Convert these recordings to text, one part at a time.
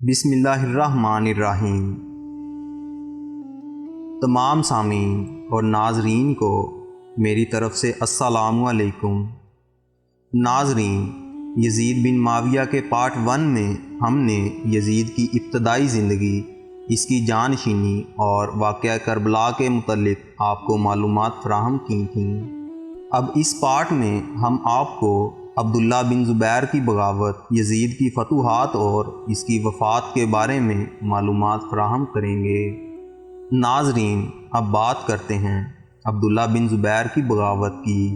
بسم اللہ الرحمن الرحیم۔ تمام سامعین اور ناظرین کو میری طرف سے السلام علیکم۔ ناظرین، یزید بن معاویہ کے پارٹ 1 میں ہم نے یزید کی ابتدائی زندگی، اس کی جانشینی اور واقعہ کربلا کے متعلق آپ کو معلومات فراہم کی تھیں۔ اب اس پارٹ میں ہم آپ کو عبداللہ بن زبیر کی بغاوت، یزید کی فتوحات اور اس کی وفات کے بارے میں معلومات فراہم کریں گے۔ ناظرین، اب بات کرتے ہیں عبداللہ بن زبیر کی بغاوت کی۔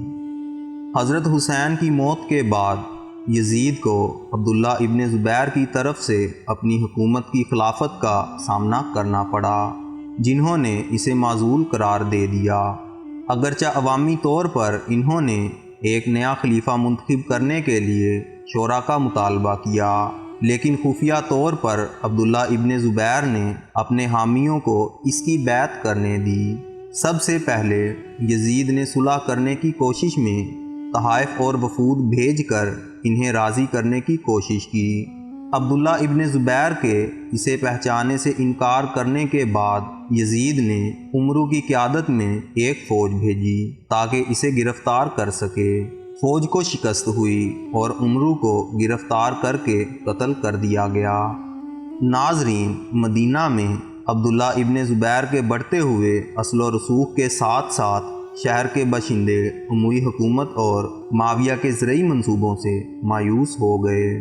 حضرت حسین کی موت کے بعد یزید کو عبداللہ ابن زبیر کی طرف سے اپنی حکومت کی خلافت کا سامنا کرنا پڑا، جنہوں نے اسے معزول قرار دے دیا۔ اگرچہ عوامی طور پر انہوں نے ایک نیا خلیفہ منتخب کرنے کے لیے شورا کا مطالبہ کیا، لیکن خفیہ طور پر عبداللہ ابن زبیر نے اپنے حامیوں کو اس کی بیعت کرنے دی۔ سب سے پہلے یزید نے صلح کرنے کی کوشش میں تحائف اور وفود بھیج کر انہیں راضی کرنے کی کوشش کی۔ عبداللہ ابن زبیر کے اسے پہچانے سے انکار کرنے کے بعد یزید نے عمرو کی قیادت میں ایک فوج بھیجی تاکہ اسے گرفتار کر سکے۔ فوج کو شکست ہوئی اور عمرو کو گرفتار کر کے قتل کر دیا گیا۔ ناظرین، مدینہ میں عبداللہ ابن زبیر کے بڑھتے ہوئے اصل و رسوخ کے ساتھ ساتھ شہر کے باشندے اموی حکومت اور معاویہ کے زرعی منصوبوں سے مایوس ہو گئے،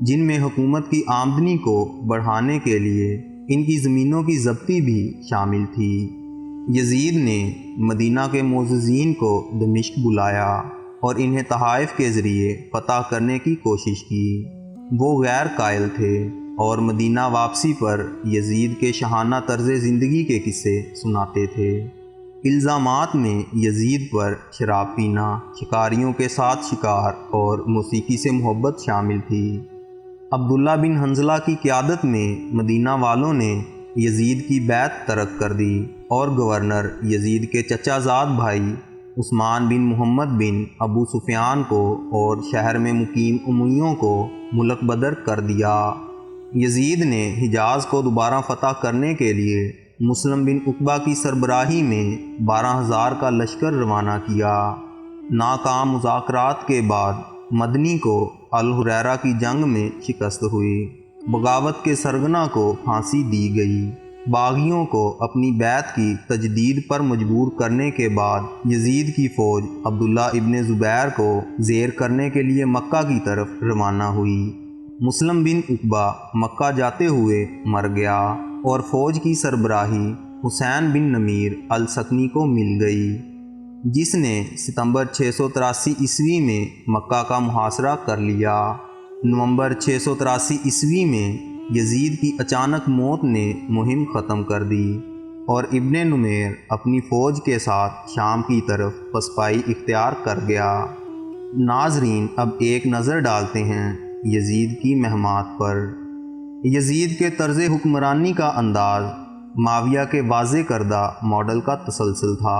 جن میں حکومت کی آمدنی کو بڑھانے کے لیے ان کی زمینوں کی ضبطی بھی شامل تھی۔ یزید نے مدینہ کے معززین کو دمشق بلایا اور انہیں تحائف کے ذریعے فتح کرنے کی کوشش کی۔ وہ غیر قائل تھے اور مدینہ واپسی پر یزید کے شاہانہ طرز زندگی کے قصے سناتے تھے۔ الزامات میں یزید پر شراب پینا، شکاریوں کے ساتھ شکار اور موسیقی سے محبت شامل تھی۔ عبداللہ بن حنظلہ کی قیادت میں مدینہ والوں نے یزید کی بیعت ترک کر دی اور گورنر یزید کے چچا زاد بھائی عثمان بن محمد بن ابو سفیان کو اور شہر میں مقیم امیوں کو ملک بدر کر دیا۔ یزید نے حجاز کو دوبارہ فتح کرنے کے لیے مسلم بن عقبہ کی سربراہی میں 12,000 کا لشکر روانہ کیا۔ ناکام مذاکرات کے بعد مدنی کو الحریرہ کی جنگ میں شکست ہوئی۔ بغاوت کے سرگنا کو پھانسی دی گئی۔ باغیوں کو اپنی بیعت کی تجدید پر مجبور کرنے کے بعد یزید کی فوج عبداللہ ابن زبیر کو زیر کرنے کے لیے مکہ کی طرف روانہ ہوئی۔ مسلم بن عقبہ مکہ جاتے ہوئے مر گیا اور فوج کی سربراہی حسین بن نمیر السکنی کو مل گئی، جس نے ستمبر 683 عیسوی میں مکہ کا محاصرہ کر لیا۔ نومبر 683 عیسوی میں یزید کی اچانک موت نے مہم ختم کر دی اور ابن نمیر اپنی فوج کے ساتھ شام کی طرف پسپائی اختیار کر گیا۔ ناظرین، اب ایک نظر ڈالتے ہیں یزید کی مہمات پر۔ یزید کے طرز حکمرانی کا انداز معاویہ کے واضح کردہ ماڈل کا تسلسل تھا۔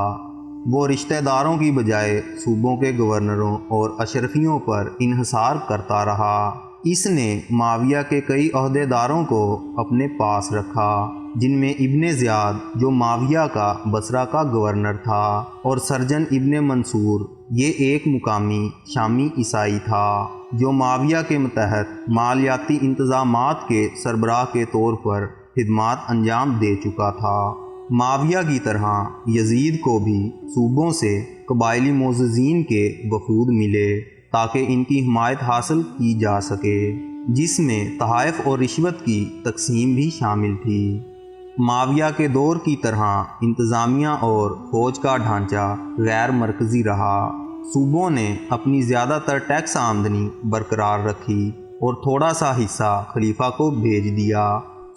وہ رشتہ داروں کی بجائے صوبوں کے گورنروں اور اشرفیوں پر انحصار کرتا رہا۔ اس نے معاویہ کے کئی عہدے داروں کو اپنے پاس رکھا، جن میں ابن زیاد جو معاویہ کا بصرہ کا گورنر تھا، اور سرجن ابن منصور، یہ ایک مقامی شامی عیسائی تھا جو معاویہ کے متحد مالیاتی انتظامات کے سربراہ کے طور پر خدمات انجام دے چکا تھا۔ معاویہ کی طرح یزید کو بھی صوبوں سے قبائلی معززین کے وفود ملے تاکہ ان کی حمایت حاصل کی جا سکے، جس میں تحائف اور رشوت کی تقسیم بھی شامل تھی۔ معاویہ کے دور کی طرح انتظامیہ اور فوج کا ڈھانچہ غیر مرکزی رہا۔ صوبوں نے اپنی زیادہ تر ٹیکس آمدنی برقرار رکھی اور تھوڑا سا حصہ خلیفہ کو بھیج دیا۔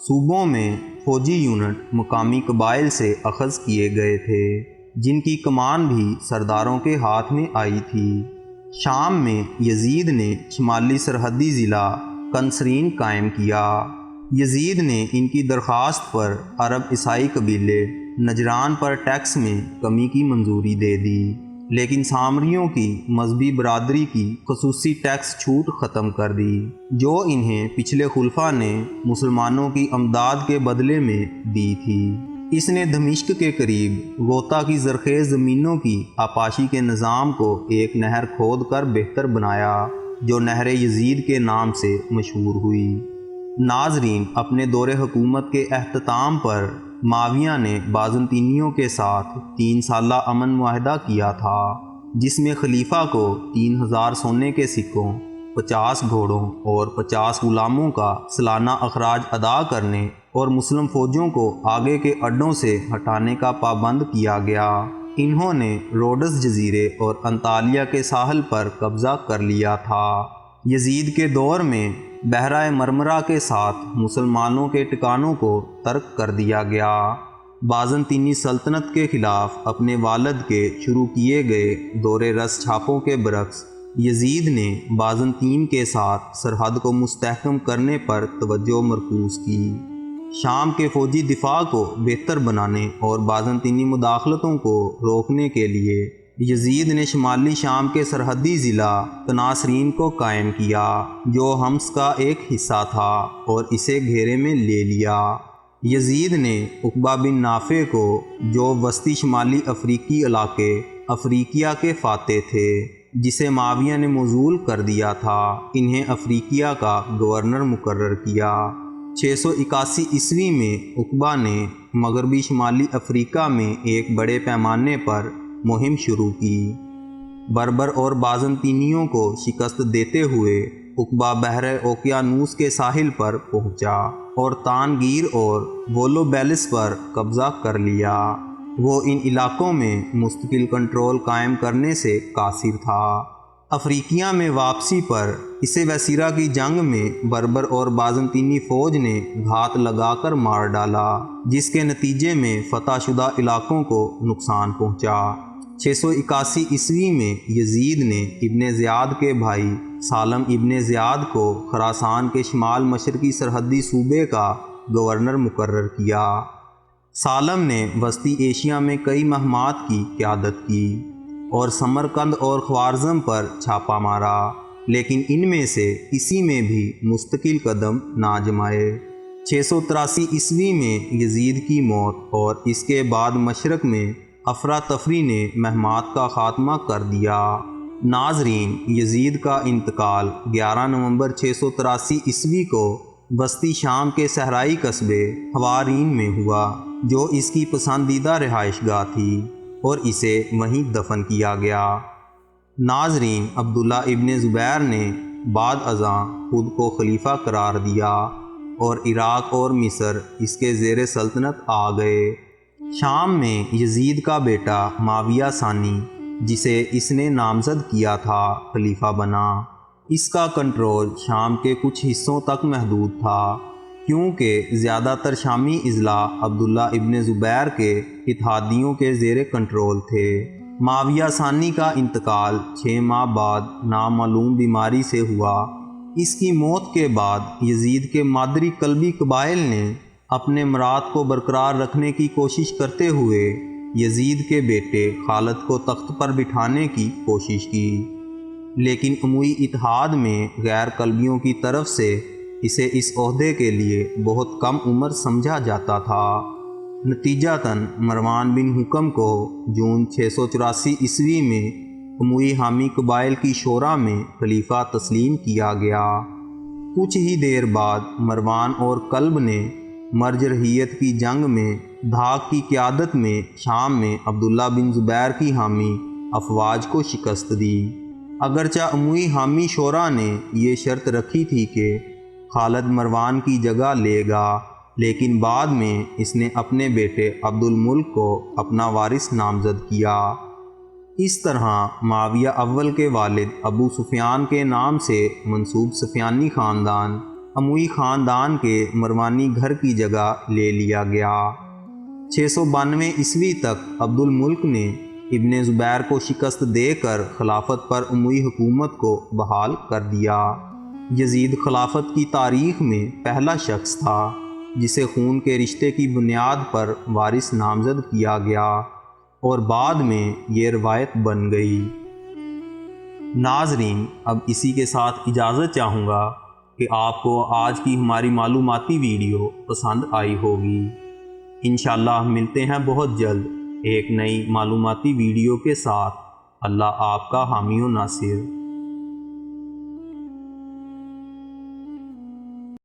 صوبوں میں فوجی یونٹ مقامی قبائل سے اخذ کیے گئے تھے، جن کی کمان بھی سرداروں کے ہاتھ میں آئی تھی۔ شام میں یزید نے شمالی سرحدی ضلع کنسرین قائم کیا۔ یزید نے ان کی درخواست پر عرب عیسائی قبیلے نجران پر ٹیکس میں کمی کی منظوری دے دی۔ لیکن سامریوں کی مذہبی برادری کی خصوصی ٹیکس چھوٹ ختم کر دی جو انہیں پچھلے خلفاء نے مسلمانوں کی امداد کے بدلے میں دی تھی۔ اس نے دمشق کے قریب غوطہ کی زرخیز زمینوں کی آپاشی کے نظام کو ایک نہر کھود کر بہتر بنایا جو نہر یزید کے نام سے مشہور ہوئی۔ ناظرین، اپنے دور حکومت کے اختتام پر معاویہ نے بازنطینیوں کے ساتھ 3 سالہ امن معاہدہ کیا تھا جس میں خلیفہ کو 3000 سونے کے سکوں، 50 گھوڑوں اور 50 غلاموں کا سالانہ اخراج ادا کرنے اور مسلم فوجوں کو آگے کے اڈوں سے ہٹانے کا پابند کیا گیا۔ انہوں نے روڈس جزیرے اور انطالیہ کے ساحل پر قبضہ کر لیا تھا۔ یزید کے دور میں بحیرہ مرمرہ کے ساتھ مسلمانوں کے ٹھکانوں کو ترک کر دیا گیا۔ بازنطینی سلطنت کے خلاف اپنے والد کے شروع کیے گئے دور رس چھاپوں کے برعکس یزید نے بازنطین کے ساتھ سرحد کو مستحکم کرنے پر توجہ مرکوز کی۔ شام کے فوجی دفاع کو بہتر بنانے اور بازنطینی مداخلتوں کو روکنے کے لیے یزید نے شمالی شام کے سرحدی ضلع تناصرین کو قائم کیا جو حمص کا ایک حصہ تھا اور اسے گھیرے میں لے لیا۔ یزید نے عقبہ بن نافع کو جو وسطی شمالی افریقی علاقے افریقیہ کے فاتح تھے جسے معاویہ نے موصول کر دیا تھا، انہیں افریقیہ کا گورنر مقرر کیا۔ 681 عیسوی میں عقبہ نے مغربی شمالی افریقہ میں ایک بڑے پیمانے پر مہم شروع کی۔ بربر اور بازنطینیوں کو شکست دیتے ہوئے عقبہ بحر اوقیانوس کے ساحل پر پہنچا اور تانگیر اور وولو بیلس پر قبضہ کر لیا۔ وہ ان علاقوں میں مستقل کنٹرول قائم کرنے سے قاصر تھا۔ افریقیہ میں واپسی پر اسے وسیرہ کی جنگ میں بربر اور بازنطینی فوج نے گھات لگا کر مار ڈالا جس کے نتیجے میں فتح شدہ علاقوں کو نقصان پہنچا۔ 681 عیسوی میں یزید نے ابن زیاد کے بھائی سالم ابن زیاد کو خراسان کے شمال مشرقی سرحدی صوبے کا گورنر مقرر کیا۔ سالم نے وسطی ایشیا میں کئی مہمات کی قیادت کی اور سمرقند اور خوارزم پر چھاپا مارا، لیکن ان میں سے کسی میں بھی مستقل قدم نہ جمائے۔ 683 عیسوی میں یزید کی موت اور اس کے بعد مشرق میں افراتفری نے مہمات کا خاتمہ کر دیا۔ ناظرین، یزید کا انتقال 11 نومبر 683 عیسوی کو وسطی شام کے صحرائی قصبے حوارین میں ہوا جو اس کی پسندیدہ رہائش گاہ تھی اور اسے وہیں دفن کیا گیا۔ ناظرین، عبداللہ ابن زبیر نے بعد ازاں خود کو خلیفہ قرار دیا اور عراق اور مصر اس کے زیر سلطنت آ گئے۔ شام میں یزید کا بیٹا معاویہ ثانی جسے اس نے نامزد کیا تھا خلیفہ بنا۔ اس کا کنٹرول شام کے کچھ حصوں تک محدود تھا کیونکہ زیادہ تر شامی اضلاع عبداللہ ابن زبیر کے اتحادیوں کے زیر کنٹرول تھے۔ معاویہ ثانی کا انتقال 6 ماہ بعد نامعلوم بیماری سے ہوا۔ اس کی موت کے بعد یزید کے مادری قلبی قبائل نے اپنے مراد کو برقرار رکھنے کی کوشش کرتے ہوئے یزید کے بیٹے خالد کو تخت پر بٹھانے کی کوشش کی، لیکن اموی اتحاد میں غیر قلبیوں کی طرف سے اسے اس عہدے کے لیے بہت کم عمر سمجھا جاتا تھا۔ نتیجتاً مروان بن حکم کو جون 684 عیسوی میں اموی حامی قبائل کی شورا میں خلیفہ تسلیم کیا گیا۔ کچھ ہی دیر بعد مروان اور کلب نے مرجرحیت کی جنگ میں دھاک کی قیادت میں شام میں عبداللہ بن زبیر کی حامی افواج کو شکست دی۔ اگرچہ اموی حامی شورا نے یہ شرط رکھی تھی کہ خالد مروان کی جگہ لے گا، لیکن بعد میں اس نے اپنے بیٹے عبد الملک کو اپنا وارث نامزد کیا۔ اس طرح معاویہ اول کے والد ابو سفیان کے نام سے منسوب سفیانی خاندان اموی خاندان کے مروانی گھر کی جگہ لے لیا گیا۔ 692 عیسوی تک عبد الملک نے ابن زبیر کو شکست دے کر خلافت پر اموی حکومت کو بحال کر دیا۔ یزید خلافت کی تاریخ میں پہلا شخص تھا جسے خون کے رشتے کی بنیاد پر وارث نامزد کیا گیا۔ اور بعد میں یہ روایت بن گئی۔ ناظرین، اب اسی کے ساتھ اجازت چاہوں گا کہ آپ کو آج کی ہماری معلوماتی ویڈیو پسند آئی ہوگی۔ انشاءاللہ ملتے ہیں بہت جلد ایک نئی معلوماتی ویڈیو کے ساتھ۔ اللہ آپ کا حامی و ناصر۔